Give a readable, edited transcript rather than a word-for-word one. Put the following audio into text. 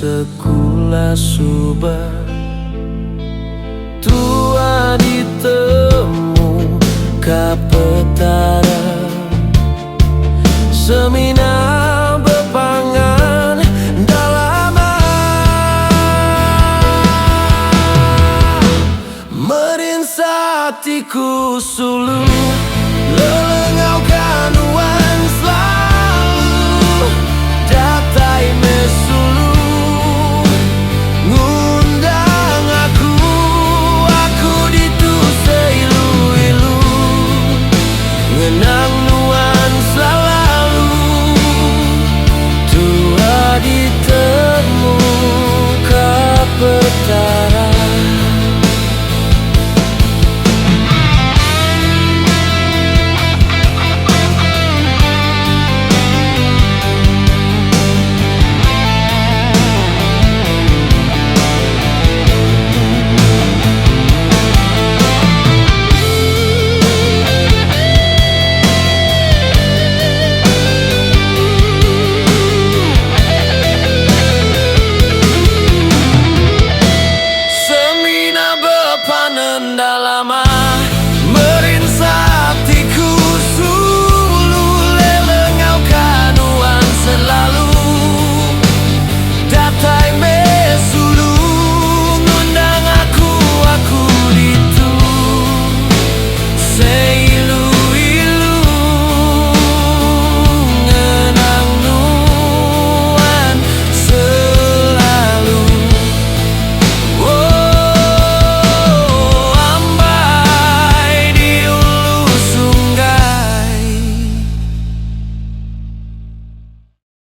sekula subah tua ditemu kapetara semina bepangan dalama merinsatiku sulu lelengau kanuan selalu datai mesulu ngundang aku ditu seilu-ilu ngenang nuan selalu tua ditemu kapetara.